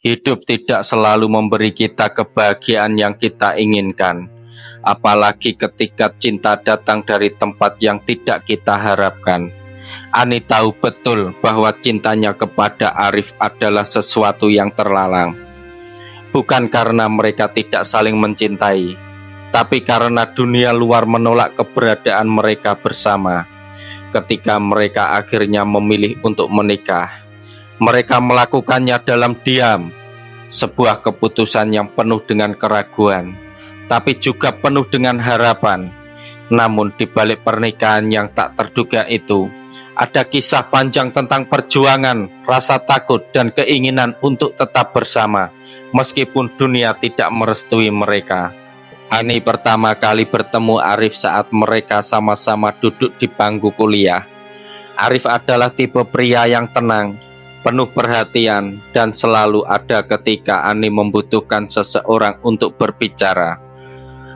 Hidup tidak selalu memberi kita kebahagiaan yang kita inginkan, apalagi ketika cinta datang dari tempat yang tidak kita harapkan. Ani tahu betul bahwa cintanya kepada Arif adalah sesuatu yang terlarang. Bukan karena mereka tidak saling mencintai, tapi karena dunia luar menolak keberadaan mereka bersama. Ketika mereka akhirnya memilih untuk menikah, mereka melakukannya dalam diam, sebuah keputusan yang penuh dengan keraguan, tapi juga penuh dengan harapan. Namun di balik pernikahan yang tak terduga itu, ada kisah panjang tentang perjuangan, rasa takut, dan keinginan untuk tetap bersama, meskipun dunia tidak merestui mereka. Ani pertama kali bertemu Arif saat mereka sama-sama duduk di bangku kuliah. Arif adalah tipe pria yang tenang, penuh perhatian, dan selalu ada ketika Ani membutuhkan seseorang untuk berbicara.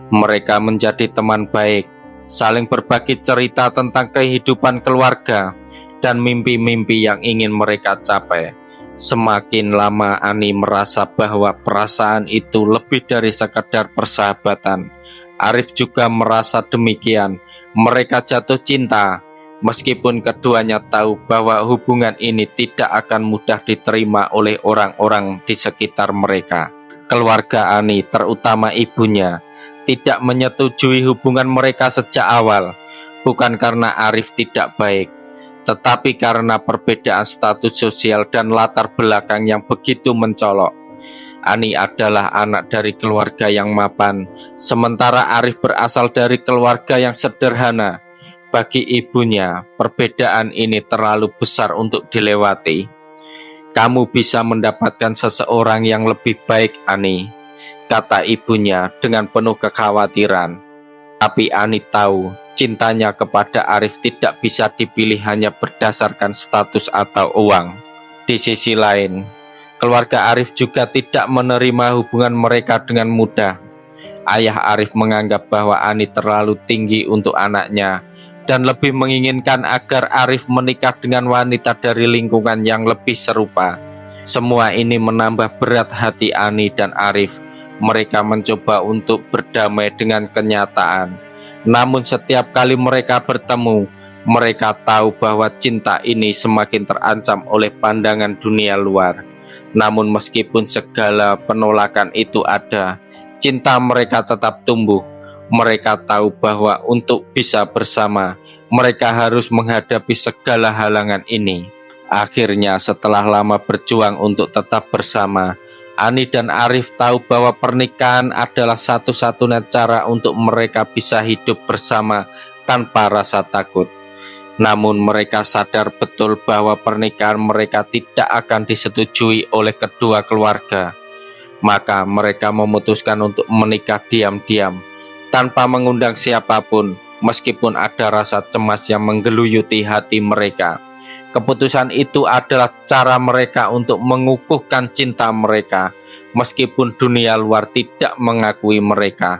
Mereka menjadi teman baik, saling berbagi cerita tentang kehidupan keluarga dan mimpi-mimpi yang ingin mereka capai. Semakin lama Ani merasa bahwa perasaan itu lebih dari sekedar persahabatan. Arif juga merasa demikian. Mereka jatuh cinta, meskipun keduanya tahu bahwa hubungan ini tidak akan mudah diterima oleh orang-orang di sekitar mereka. Keluarga Ani, terutama ibunya, tidak menyetujui hubungan mereka sejak awal, bukan karena Arif tidak baik, tetapi karena perbedaan status sosial dan latar belakang yang begitu mencolok. Ani adalah anak dari keluarga yang mapan, sementara Arif berasal dari keluarga yang sederhana. Bagi ibunya, perbedaan ini terlalu besar untuk dilewati. "Kamu bisa mendapatkan seseorang yang lebih baik, Ani," kata ibunya dengan penuh kekhawatiran. Tapi Ani tahu cintanya kepada Arif tidak bisa dipilih hanya berdasarkan status atau uang. Di sisi lain, keluarga Arif juga tidak menerima hubungan mereka dengan mudah. Ayah Arif menganggap bahwa Ani terlalu tinggi untuk anaknya dan lebih menginginkan agar Arif menikah dengan wanita dari lingkungan yang lebih serupa. Semua ini menambah berat hati Ani dan Arif. Mereka mencoba untuk berdamai dengan kenyataan. Namun setiap kali mereka bertemu, mereka tahu bahwa cinta ini semakin terancam oleh pandangan dunia luar. Namun meskipun segala penolakan itu ada, cinta mereka tetap tumbuh. Mereka tahu bahwa untuk bisa bersama, mereka harus menghadapi segala halangan ini. Akhirnya setelah lama berjuang untuk tetap bersama, Ani dan Arif tahu bahwa pernikahan adalah satu-satunya cara untuk mereka bisa hidup bersama tanpa rasa takut. Namun mereka sadar betul bahwa pernikahan mereka tidak akan disetujui oleh kedua keluarga. Maka mereka memutuskan untuk menikah diam-diam, tanpa mengundang siapapun, meskipun ada rasa cemas yang menggeluyuti hati mereka. Keputusan itu adalah cara mereka untuk mengukuhkan cinta mereka, meskipun dunia luar tidak mengakui mereka.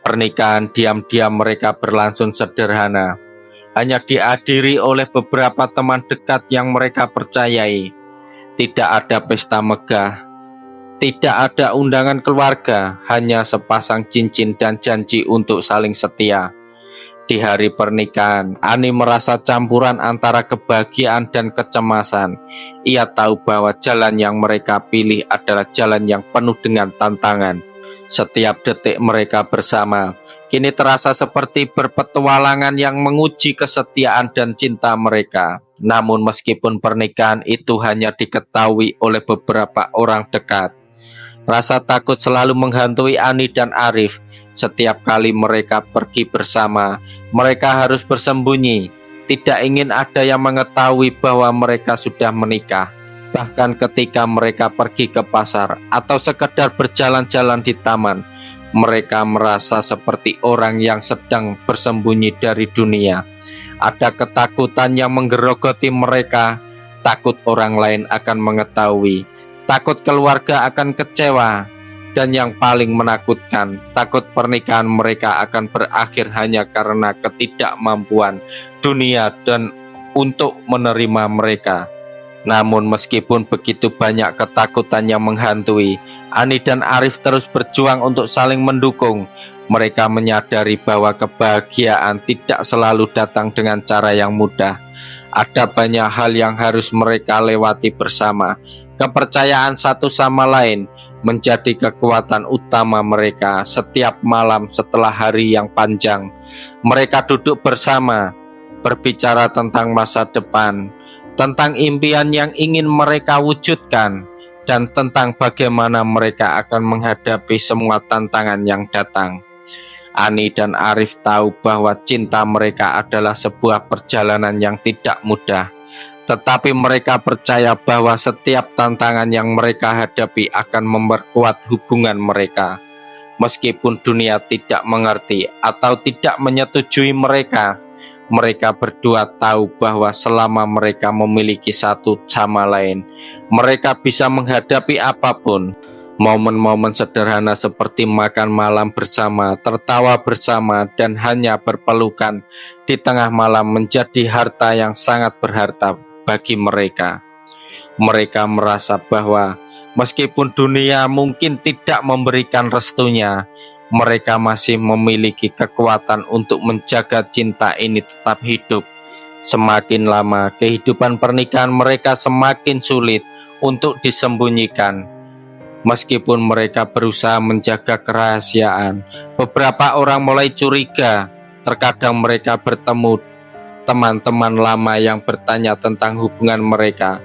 Pernikahan diam-diam mereka berlangsung sederhana, hanya dihadiri oleh beberapa teman dekat yang mereka percayai. Tidak ada pesta megah, tidak ada undangan keluarga, hanya sepasang cincin dan janji untuk saling setia. Di hari pernikahan, Ani merasa campuran antara kebahagiaan dan kecemasan. Ia tahu bahwa jalan yang mereka pilih adalah jalan yang penuh dengan tantangan. Setiap detik mereka bersama kini terasa seperti berpetualangan yang menguji kesetiaan dan cinta mereka. Namun meskipun pernikahan itu hanya diketahui oleh beberapa orang dekat, rasa takut selalu menghantui Ani dan Arif. Setiap kali mereka pergi bersama, mereka harus bersembunyi. Tidak ingin ada yang mengetahui bahwa mereka sudah menikah. Bahkan ketika mereka pergi ke pasar atau sekedar berjalan-jalan di taman, mereka merasa seperti orang yang sedang bersembunyi dari dunia. Ada ketakutan yang menggerogoti mereka, takut orang lain akan mengetahui, takut keluarga akan kecewa, dan yang paling menakutkan, takut pernikahan mereka akan berakhir hanya karena ketidakmampuan dunia dan untuk menerima mereka. Namun meskipun begitu banyak ketakutan yang menghantui, Ani dan Arif terus berjuang untuk saling mendukung. Mereka menyadari bahwa kebahagiaan tidak selalu datang dengan cara yang mudah. Ada banyak hal yang harus mereka lewati bersama. Kepercayaan satu sama lain menjadi kekuatan utama mereka. Setiap malam setelah hari yang panjang, mereka duduk bersama, berbicara tentang masa depan, tentang impian yang ingin mereka wujudkan, dan tentang bagaimana mereka akan menghadapi semua tantangan yang datang. Ani dan Arif tahu bahwa cinta mereka adalah sebuah perjalanan yang tidak mudah, tetapi mereka percaya bahwa setiap tantangan yang mereka hadapi akan memperkuat hubungan mereka. Meskipun dunia tidak mengerti atau tidak menyetujui mereka, mereka berdua tahu bahwa selama mereka memiliki satu sama lain, mereka bisa menghadapi apapun. Momen-momen sederhana seperti makan malam bersama, tertawa bersama, dan hanya berpelukan di tengah malam menjadi harta yang sangat berharga bagi mereka. Mereka merasa bahwa meskipun dunia mungkin tidak memberikan restunya, mereka masih memiliki kekuatan untuk menjaga cinta ini tetap hidup. Semakin lama, kehidupan pernikahan mereka semakin sulit untuk disembunyikan. Meskipun mereka berusaha menjaga kerahasiaan, beberapa orang mulai curiga. Terkadang mereka bertemu teman-teman lama yang bertanya tentang hubungan mereka.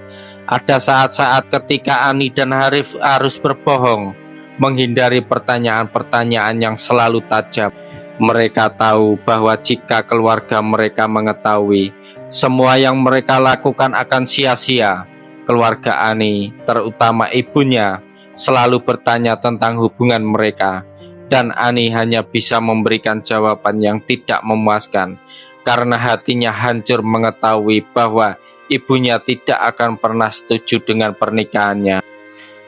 Ada saat-saat ketika Ani dan Arif harus berbohong, menghindari pertanyaan-pertanyaan yang selalu tajam. Mereka tahu bahwa jika keluarga mereka mengetahui, semua yang mereka lakukan akan sia-sia. Keluarga Ani, terutama ibunya, selalu bertanya tentang hubungan mereka, dan Ani hanya bisa memberikan jawaban yang tidak memuaskan, karena hatinya hancur mengetahui bahwa ibunya tidak akan pernah setuju dengan pernikahannya.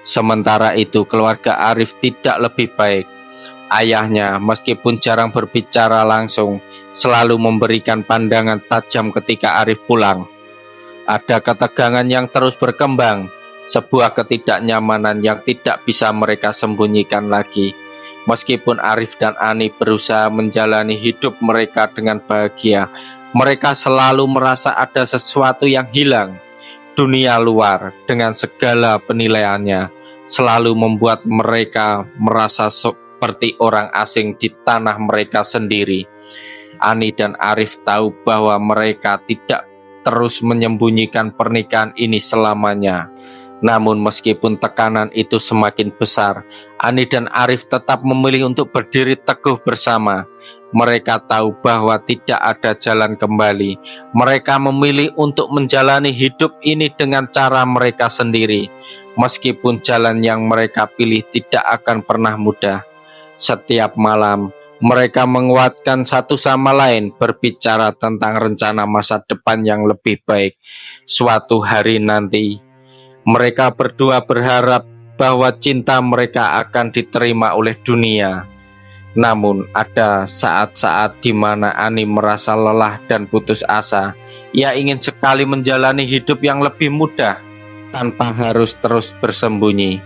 Sementara itu, keluarga Arif tidak lebih baik. Ayahnya, meskipun jarang berbicara langsung, selalu memberikan pandangan tajam ketika Arif pulang. Ada ketegangan yang terus berkembang, sebuah ketidaknyamanan yang tidak bisa mereka sembunyikan lagi. Meskipun Arif dan Ani berusaha menjalani hidup mereka dengan bahagia, mereka selalu merasa ada sesuatu yang hilang. Dunia luar dengan segala penilaiannya selalu membuat mereka merasa seperti orang asing di tanah mereka sendiri. Ani dan Arif tahu bahwa mereka tidak terus menyembunyikan pernikahan ini selamanya. Namun meskipun tekanan itu semakin besar, Ani dan Arif tetap memilih untuk berdiri teguh bersama. Mereka tahu bahwa tidak ada jalan kembali. Mereka memilih untuk menjalani hidup ini dengan cara mereka sendiri. Meskipun jalan yang mereka pilih tidak akan pernah mudah. Setiap malam, mereka menguatkan satu sama lain, berbicara tentang rencana masa depan yang lebih baik. Suatu hari nanti, mereka berdua berharap bahwa cinta mereka akan diterima oleh dunia. Namun ada saat-saat di mana Ani merasa lelah dan putus asa. Ia ingin sekali menjalani hidup yang lebih mudah, tanpa harus terus bersembunyi.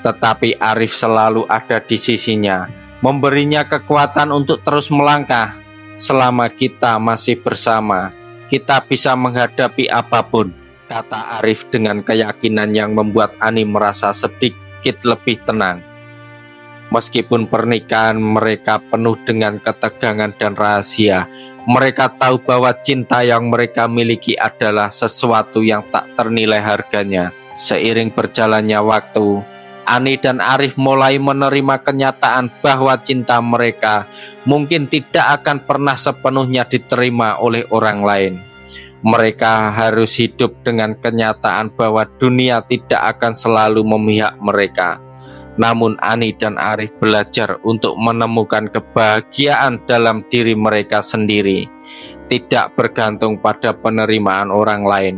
Tetapi Arif selalu ada di sisinya, memberinya kekuatan untuk terus melangkah. Selama kita masih bersama, kita bisa menghadapi apapun, kata Arif dengan keyakinan yang membuat Ani merasa sedikit lebih tenang. Meskipun pernikahan mereka penuh dengan ketegangan dan rahasia, mereka tahu bahwa cinta yang mereka miliki adalah sesuatu yang tak ternilai harganya. Seiring berjalannya waktu, Ani dan Arif mulai menerima kenyataan bahwa cinta mereka mungkin tidak akan pernah sepenuhnya diterima oleh orang lain. Mereka harus hidup dengan kenyataan bahwa dunia tidak akan selalu memihak mereka. Namun Ani dan Arif belajar untuk menemukan kebahagiaan dalam diri mereka sendiri, tidak bergantung pada penerimaan orang lain.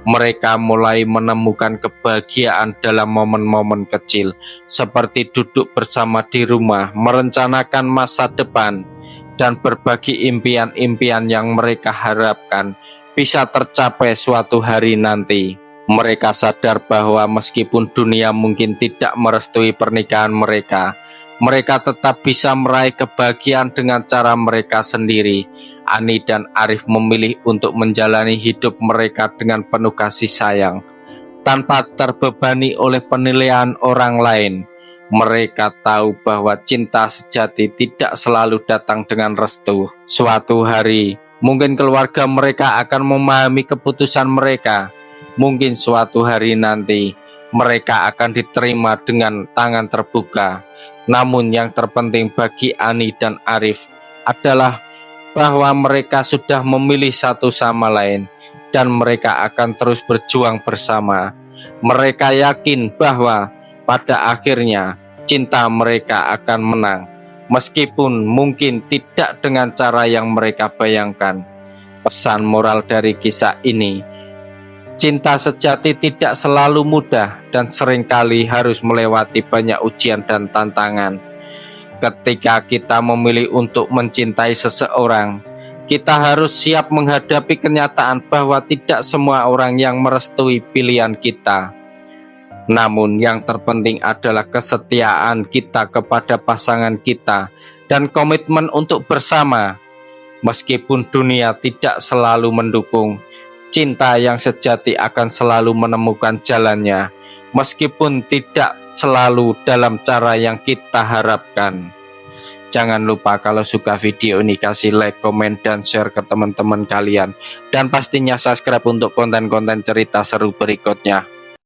Mereka mulai menemukan kebahagiaan dalam momen-momen kecil, seperti duduk bersama di rumah, merencanakan masa depan, dan berbagi impian-impian yang mereka harapkan bisa tercapai suatu hari nanti. Mereka sadar bahwa meskipun dunia mungkin tidak merestui pernikahan mereka, mereka tetap bisa meraih kebahagiaan dengan cara mereka sendiri. Ani dan Arif memilih untuk menjalani hidup mereka dengan penuh kasih sayang, tanpa terbebani oleh penilaian orang lain. Mereka tahu bahwa cinta sejati tidak selalu datang dengan restu. Suatu hari, mungkin keluarga mereka akan memahami keputusan mereka. Mungkin suatu hari nanti, mereka akan diterima dengan tangan terbuka. Namun yang terpenting bagi Ani dan Arif adalah bahwa mereka sudah memilih satu sama lain, dan mereka akan terus berjuang bersama. Mereka yakin bahwa pada akhirnya cinta mereka akan menang, meskipun mungkin tidak dengan cara yang mereka bayangkan. Pesan moral dari kisah ini: cinta sejati tidak selalu mudah dan seringkali harus melewati banyak ujian dan tantangan. Ketika kita memilih untuk mencintai seseorang, kita harus siap menghadapi kenyataan bahwa tidak semua orang yang merestui pilihan kita. Namun yang terpenting adalah kesetiaan kita kepada pasangan kita dan komitmen untuk bersama. Meskipun dunia tidak selalu mendukung, cinta yang sejati akan selalu menemukan jalannya, meskipun tidak selalu dalam cara yang kita harapkan. Jangan lupa kalau suka video ini kasih like, komen, dan share ke teman-teman kalian. Dan pastinya subscribe untuk konten-konten cerita seru berikutnya.